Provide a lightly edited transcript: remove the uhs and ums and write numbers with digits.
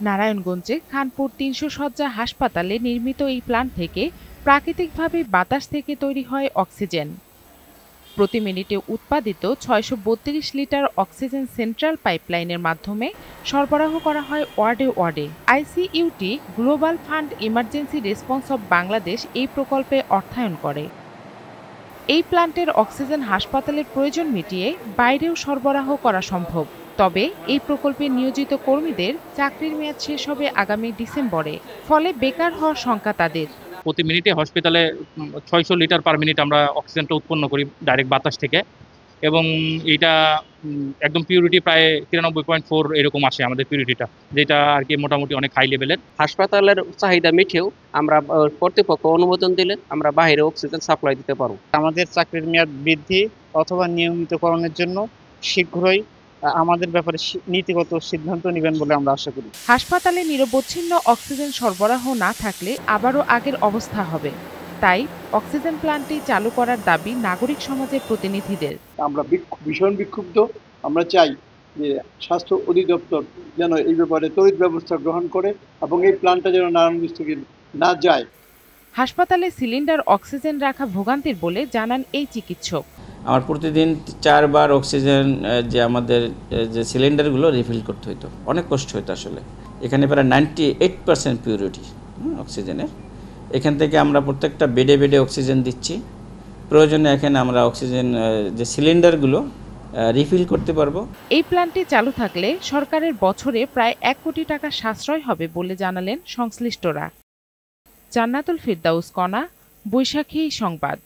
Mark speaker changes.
Speaker 1: নারায়ণগঞ্জে খানপুর ৩০০ শয্যা হাসপাতালে নির্মিত এই প্ল্যান্ট থেকে প্রাকৃতিকভাবে বাতাস থেকে তৈরি হয় অক্সিজেন। প্রতি মিনিটে উৎপাদিত ৬৩২ লিটার অক্সিজেন সেন্ট্রাল পাইপলাইনের মাধ্যমে সরবরাহ করা হয় ওয়ার্ডে ওয়ার্ডে। আইসিইউটি global fund emergency response of Bangladesh এই প্রকল্পে অর্থায়ন করে। এই প্ল্যান্টের অক্সিজেন হাসপাতালের প্রয়োজন মিটিয়ে বাইরেও সরবরাহ করা সম্ভব। তবে এই প্রকল্পে নিয়োজিত কর্মীদের চাকরির মেয়াদ শেষ হবে আগামী ডিসেম্বরে, ফলে বেকার হওয়ার শঙ্কা তাদের।
Speaker 2: প্রতি মিনিটে হসপিটালে ৬০০ লিটার পার মিনিট আমরা অক্সিজেনটা উৎপন্ন করি ডাইরেক্ট বাতাস থেকে, এবং এইটা একদম পিউরিটি প্রায় ৯৩.৪ এরকম আসে আমাদের পিউরিটিটা, যেটা আর কি মোটামুটি অনেক হাই লেভেলের।
Speaker 3: হাসপাতালের চাহিদা মিটেও আমরা কর্তৃপক্ষ অনুমোদন দিলে আমরা বাইরে অক্সিজেন সাপ্লাই দিতে পারব।
Speaker 4: আমাদের চাকরির মেয়াদ বৃদ্ধি অথবা নিয়মিতকরণের জন্য শীঘ্রই আমাদের ব্যাপারে নীতিগত সিদ্ধান্ত নেবেন বলে আমরা আশা করি।
Speaker 1: হাসপাতালে নিরবচ্ছিন্ন অক্সিজেন সরবরাহ না থাকলে আবারও আগের অবস্থা হবে। তাই অক্সিজেন প্ল্যান্টটি চালু করার দাবি নাগরিক সমাজের প্রতিনিধিদের।
Speaker 5: আমরা ভীষণ বিক্ষুব্ধ। আমরা চাই যে স্বাস্থ্য অধিদপ্তর যেন এই ব্যাপারে তড়িৎ ব্যবস্থা গ্রহণ করে এবং এই প্ল্যান্টটা যেন নারায়ণগঞ্জ থেকে না যায়।
Speaker 1: হাসপাতালে সিলিন্ডার অক্সিজেন রাখা ভোগান্তির বলে জানান এই চিকিৎসক।
Speaker 6: আমার প্রতিদিন ৪ বার অক্সিজেন যে আমাদের যে সিলিন্ডারগুলো রিফিল করতে হতো, অনেক কষ্ট হতো আসলে। এখানে প্রায় 98% পিউরিটি অক্সিজেনের। এখান থেকে আমরা প্রত্যেকটা বেডে বেডে অক্সিজেন দিচ্ছি। প্রয়োজনে এখানে আমরা অক্সিজেন যে সিলিন্ডারগুলো রিফিল করতে পারবো।
Speaker 1: এই প্ল্যান্টটি চালু থাকলে সরকারের বছরে প্রায় ১ কোটি টাকা সাশ্রয় হবে বলে জানালেন সংশ্লিষ্টরা। জান্নাতুল ফেরদাউস কণা, বৈশাখী সংবাদ।